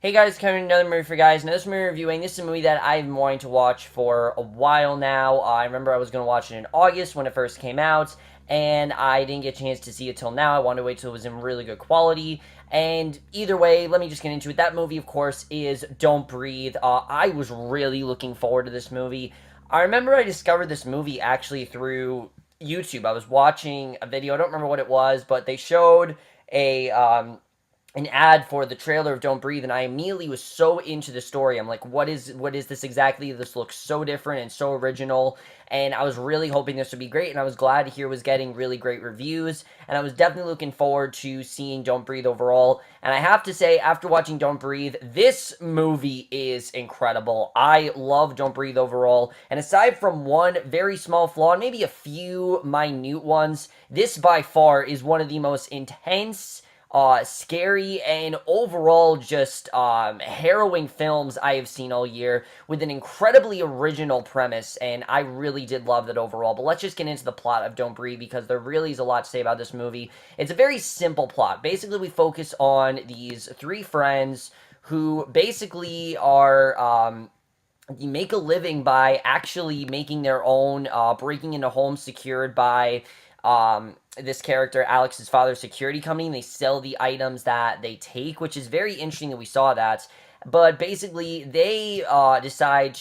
Hey guys, coming to another movie for guys. Now this movie reviewing, this is a movie that I've been wanting to watch for a while now. I remember I was going to watch it in August when it first came out, and I didn't get a chance to see it till now. I wanted to wait till it was in really good quality. And either way, let me just get into it. That movie, of course, is Don't Breathe. I was really looking forward to this movie. I remember I discovered this movie actually through YouTube. I was watching a video, I don't remember what it was, but they showed a an ad for the trailer of Don't Breathe, and I immediately was so into the story. I'm like, what is this exactly? This looks so different and so original, and I was really hoping this would be great, and I was glad to hear it was getting really great reviews, and I was definitely looking forward to seeing Don't Breathe overall. And I have to say, after watching Don't Breathe, this movie is incredible. I love Don't Breathe overall, and aside from one very small flaw, and maybe a few minute ones, this by far is one of the most intense, scary, and overall just harrowing films I have seen all year, with an incredibly original premise, and I really did love that overall. But let's just get into the plot of Don't Breathe, because there really is a lot to say about this movie. It's a very simple plot. Basically, we focus on these three friends who basically are you make a living by actually making their own, breaking into homes secured by this character, Alex's father's security company, and they sell the items that they take, which is very interesting that we saw that. But basically, they decide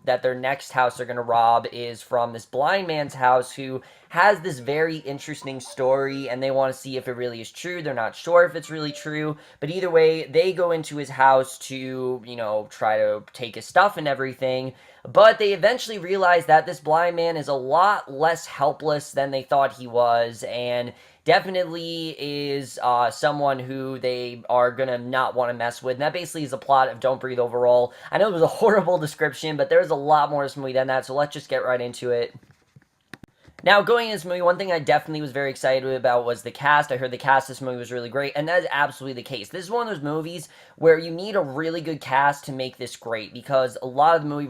that their next house they're going to rob is from this blind man's house who has this very interesting story, and they want to see if it really is true. They're not sure if it's really true, but either way, they go into his house to, try to take his stuff and everything. But they eventually realize that this blind man is a lot less helpless than they thought he was, and definitely is someone who they are gonna not want to mess with. And that basically is the plot of Don't Breathe overall. I know it was a horrible description, but there's a lot more to this movie than that, so let's just get right into it. Now, going into this movie, one thing I definitely was very excited about was the cast. I heard the cast of this movie was really great, and that is absolutely the case. This is one of those movies where you need a really good cast to make this great, because a lot of the movie,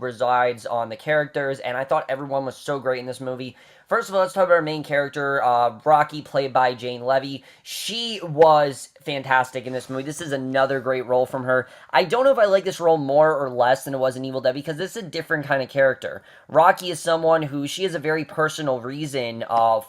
resides on the characters, and I thought everyone was so great in this movie. First of all, let's talk about our main character, Rocky, played by Jane Levy. She was fantastic in this movie. This is another great role from her. I don't know if I like this role more or less than it was in Evil Dead, because this is a different kind of character. Rocky is someone who, she has a very personal reason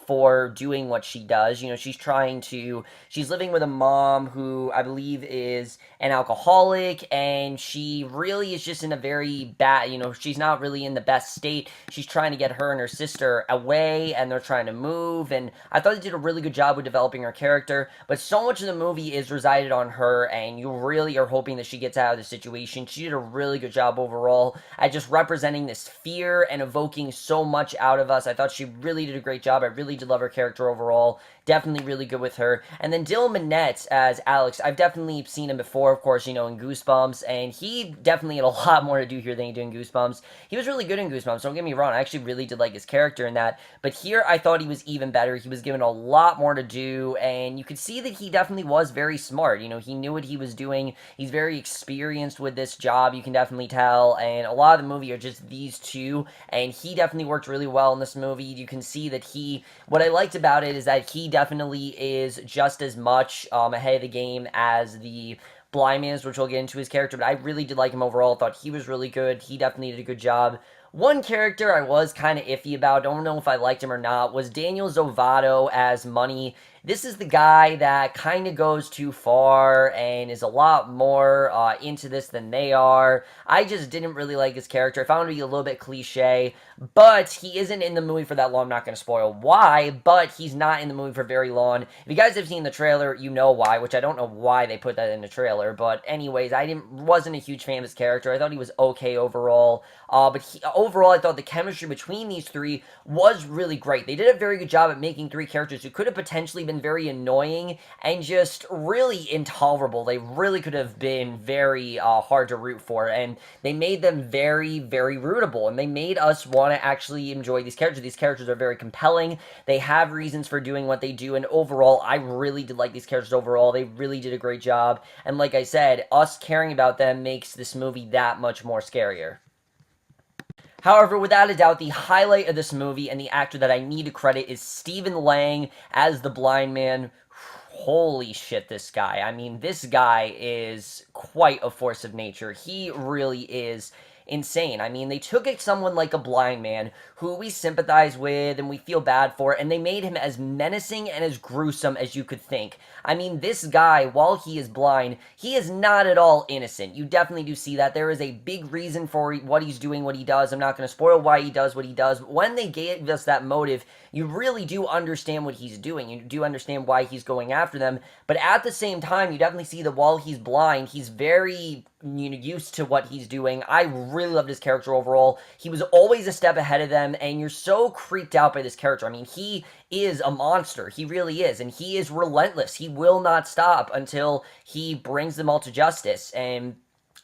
for doing what she does. She's living with a mom who I believe is an alcoholic, and she really is just in a very bad, she's not really in the best state. She's trying to get her and her sister away, and they're trying to move, and I thought they did a really good job with developing her character, but so much of the movie is resided on her, and you really are hoping that she gets out of the situation. She did a really good job overall at just representing this fear and evoking so much out of us. I thought she really did a great job. I really did love her character overall. Definitely really good with her. And then Dylan Minnette as Alex, I've definitely seen him before, of course, in Goosebumps, and he definitely had a lot more to do here than he did in Goosebumps. He was really good in Goosebumps, don't get me wrong. I actually really did like his character in that, but here I thought he was even better. He was given a lot more to do, and you could see that he definitely was very smart. He knew what he was doing. He's very experienced with this job, you can definitely tell, and a lot of the movie are just these two, and he definitely worked really well in this movie. You can see that what I liked about it is that he definitely is just as much ahead of the game as the blind man is, which we'll get into his character, but I really did like him overall. Thought he was really good. He definitely did a good job. One character I was kind of iffy about, don't know if I liked him or not, was Daniel Zovatto as Money. This is the guy that kind of goes too far and is a lot more into this than they are. I just didn't really like his character. I found him to be a little bit cliche, but he isn't in the movie for that long. I'm not going to spoil why, but he's not in the movie for very long. If you guys have seen the trailer, you know why, which I don't know why they put that in the trailer, but anyways, wasn't a huge fan of his character. I thought he was okay overall, but overall, I thought the chemistry between these three was really great. They did a very good job at making three characters who could have potentially been very annoying and just really intolerable. They really could have been very hard to root for, and they made them very, very rootable, and they made us want to actually enjoy these characters. These characters are very compelling. They have reasons for doing what they do, and overall, I really did like these characters overall. They really did a great job, and like I said, us caring about them makes this movie that much more scarier. However, without a doubt, the highlight of this movie and the actor that I need to credit is Stephen Lang as the blind man. Holy shit, this guy. I mean, this guy is quite a force of nature. He really is insane. I mean, they took someone like a blind man who we sympathize with and we feel bad for, and they made him as menacing and as gruesome as you could think. I mean, this guy, while he is blind, he is not at all innocent. You definitely do see that. There is a big reason for what he's doing, what he does. I'm not going to spoil why he does what he does. But when they gave us that motive, you really do understand what he's doing. You do understand why he's going after them. But at the same time, you definitely see that while he's blind, he's very used to what he's doing. I really loved his character overall. He was always a step ahead of them, and you're so creeped out by this character. I mean, he is a monster. He really is, and he is relentless. He will not stop until he brings them all to justice, and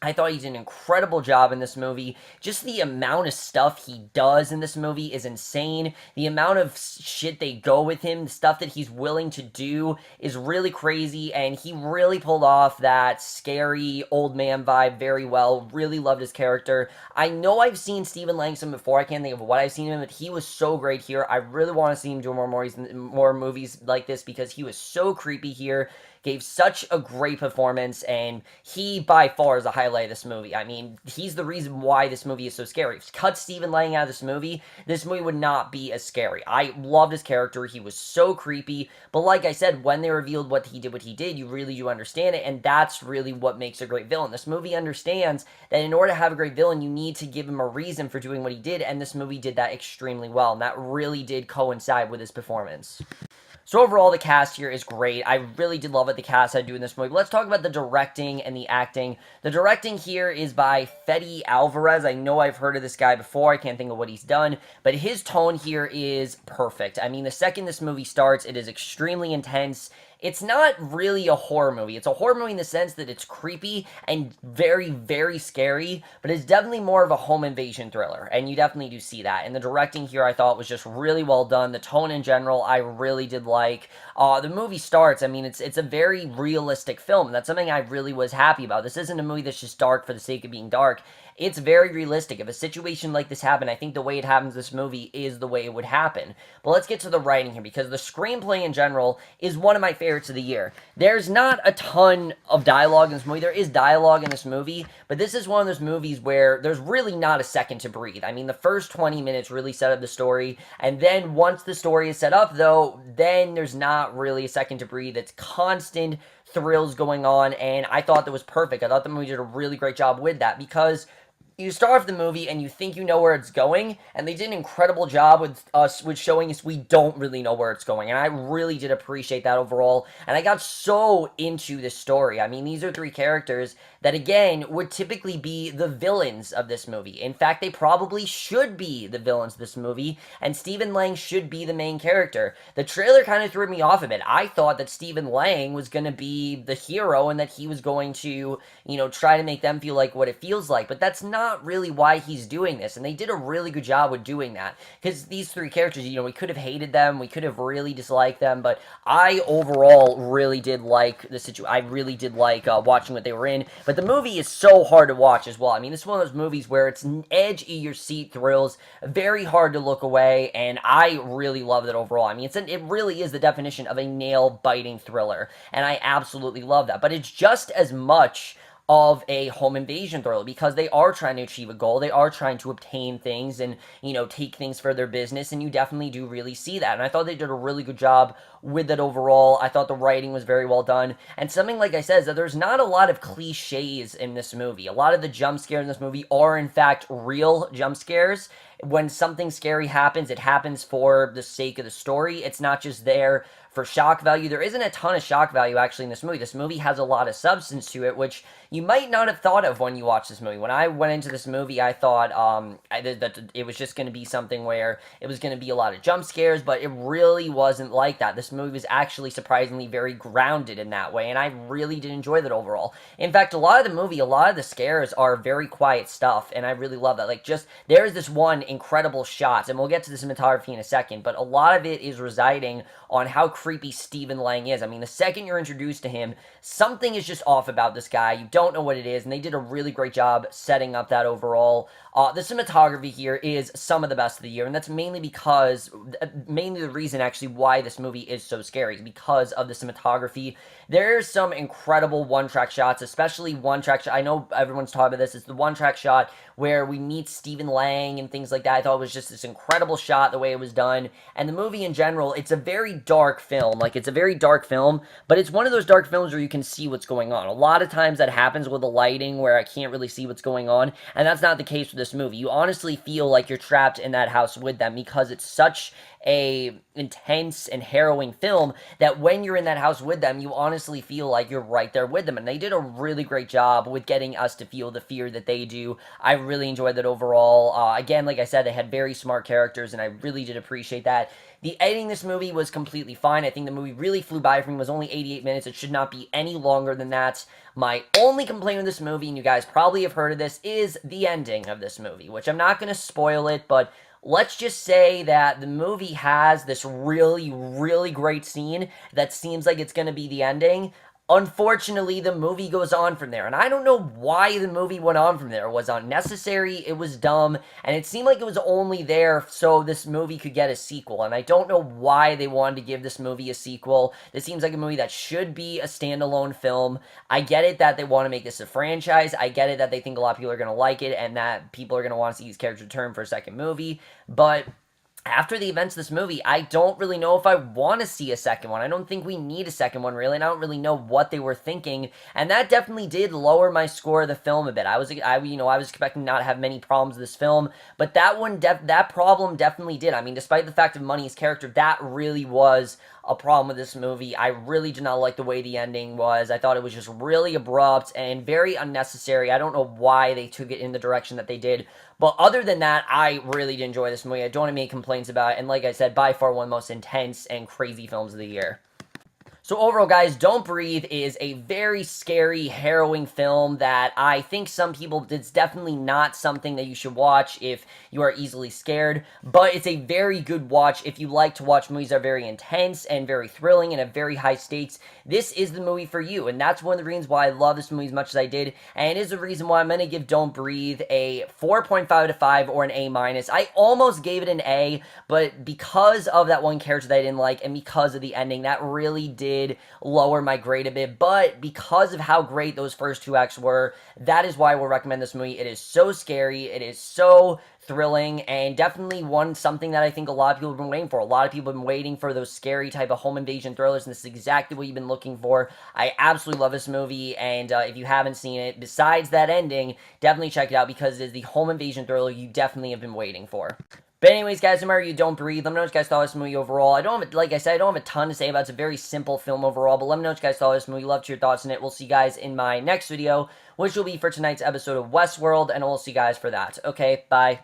I thought he did an incredible job in this movie. Just the amount of stuff he does in this movie is insane. The amount of shit they go with him, the stuff that he's willing to do is really crazy, and he really pulled off that scary old man vibe very well. Really loved his character. I know I've seen Stephen Langson before. I can't think of what I've seen him, but he was so great here. I really want to see him do more movies like this because he was so creepy here. Gave such a great performance, and he by far is the highlight of this movie. I mean, he's the reason why this movie is so scary. If you cut Stephen Lang out of this movie would not be as scary. I loved his character. He was so creepy, but like I said, when they revealed what he did, you really do understand it, and that's really what makes a great villain. This movie understands that in order to have a great villain, you need to give him a reason for doing what he did, and this movie did that extremely well, and that really did coincide with his performance. So overall, the cast here is great. I really did love what the cast had to do in this movie. But let's talk about the directing and the acting. The directing here is by Fede Álvarez. I know I've heard of this guy before. I can't think of what he's done. But his tone here is perfect. I mean, the second this movie starts, it is extremely intense. It's not really a horror movie. It's a horror movie in the sense that it's creepy and very, very scary, but it's definitely more of a home invasion thriller, and you definitely do see that. And the directing here, I thought, was just really well done. The tone in general, I really did like. The movie starts, I mean, it's a very realistic film, and that's something I really was happy about. This isn't a movie that's just dark for the sake of being dark. It's very realistic. If a situation like this happened, I think the way it happens in this movie is the way it would happen. But let's get to the writing here, because the screenplay in general is one of my favorites of the year. There's not a ton of dialogue in this movie. There is dialogue in this movie, but this is one of those movies where there's really not a second to breathe. I mean, the first 20 minutes really set up the story, and then once the story is set up, though, then there's not really a second to breathe. It's constant thrills going on, and I thought that was perfect. I thought the movie did a really great job with that, because you start off the movie and you think you know where it's going, and they did an incredible job with showing us we don't really know where it's going, and I really did appreciate that overall, and I got so into this story. I mean, these are three characters that, again, would typically be the villains of this movie. In fact, they probably should be the villains of this movie, and Stephen Lang should be the main character. The trailer kind of threw me off a bit. I thought that Stephen Lang was going to be the hero, and that he was going to, try to make them feel like what it feels like, but that's not really why he's doing this, and they did a really good job with doing that, because these three characters, we could have hated them, we could have really disliked them, but I overall really did like the situation. I really did like watching what they were in, but the movie is so hard to watch as well. I mean, it's one of those movies where it's edge of your seat thrills, very hard to look away, and I really loved it overall. I mean, it really is the definition of a nail-biting thriller, and I absolutely love that, but it's just as much of a home invasion thriller, because they are trying to achieve a goal, they are trying to obtain things and, take things for their business, and you definitely do really see that, and I thought they did a really good job with it overall. I thought the writing was very well done, and something like I said is that there's not a lot of cliches in this movie. A lot of the jump scares in this movie are, in fact, real jump scares. When something scary happens, it happens for the sake of the story. It's not just there for shock value. There isn't a ton of shock value, actually, in this movie. This movie has a lot of substance to it, which you might not have thought of when you watch this movie. When I went into this movie, I thought that it was just going to be something where it was going to be a lot of jump scares, but it really wasn't like that. This movie was actually surprisingly very grounded in that way, and I really did enjoy that overall. In fact, a lot of the scares are very quiet stuff, and I really love that. Like, just, there's this one incredible shot, and we'll get to the cinematography in a second, but a lot of it is residing on how creepy creepy Stephen Lang is. I mean, the second you're introduced to him, something is just off about this guy. You don't know what it is, and they did a really great job setting up that overall. The cinematography here is some of the best of the year, and that's mainly the reason actually why this movie is so scary, because of the cinematography. There's some incredible one-track shots, especially one-track shot. I know everyone's talking about this. It's the one-track shot where we meet Stephen Lang and things like that. I thought it was just this incredible shot, the way it was done. And the movie in general, it's a very dark film. Like, it's a very dark film, but it's one of those dark films where you can see what's going on. A lot of times that happens with the lighting where I can't really see what's going on, and that's not the case with this movie. You honestly feel like you're trapped in that house with them, because it's such a intense and harrowing film that when you're in that house with them, you honestly feel like you're right there with them. And they did a really great job with getting us to feel the fear that they do. I really enjoyed that overall. Again, like I said, they had very smart characters, and I really did appreciate that. The editing in this movie was completely fine. I think the movie really flew by for me. It was only 88 minutes. It should not be any longer than that. My only complaint with this movie, and you guys probably have heard of this, is the ending of this movie, which I'm not going to spoil it, but let's just say that the movie has this really, really great scene that seems like it's going to be the ending. Unfortunately, the movie goes on from there, and I don't know why the movie went on from there. It was unnecessary, it was dumb, and it seemed like it was only there so this movie could get a sequel, and I don't know why they wanted to give this movie a sequel. This seems like a movie that should be a standalone film. I get it that they want to make this a franchise. I get it that they think a lot of people are going to like it, and that people are going to want to see these characters return for a second movie, but after the events of this movie, I don't really know if I want to see a second one. I don't think we need a second one, really, and I don't really know what they were thinking, and that definitely did lower my score of the film a bit. I was expecting not to have many problems with this film, but that problem definitely did. I mean, despite the fact of Money's character, that really was a problem with this movie. I really did not like the way the ending was. I thought it was just really abrupt and very unnecessary. I don't know why they took it in the direction that they did. But other than that, I really did enjoy this movie. I don't have any complaints about it. And like I said, by far one of the most intense and crazy films of the year. So overall, guys, Don't Breathe is a very scary, harrowing film that I think some people, it's definitely not something that you should watch if you are easily scared, but it's a very good watch if you like to watch movies that are very intense and very thrilling and have very high stakes. This is the movie for you, and that's one of the reasons why I love this movie as much as I did, and it is the reason why I'm going to give Don't Breathe a 4.5 out of 5 or an A-. I almost gave it an A, but because of that one character that I didn't like, and because of the ending, that really did lower my grade a bit, but because of how great those first two acts were, that is why I will recommend this movie. It is so scary, it is so thrilling, and definitely something that I think a lot of people have been waiting for. A lot of people have been waiting for those scary type of home invasion thrillers, and this is exactly what you've been looking for. I absolutely love this movie, and if you haven't seen it, besides that ending, definitely check it out, because it is the home invasion thriller you definitely have been waiting for. But anyways, guys, remember, you Don't Breathe. Let me know what you guys thought of this movie overall. Like I said, I don't have a ton to say about it. It's a very simple film overall, but let me know what you guys thought of this movie. Love to hear your thoughts on it. We'll see you guys in my next video, which will be for tonight's episode of Westworld, and we'll see you guys for that. Okay, bye.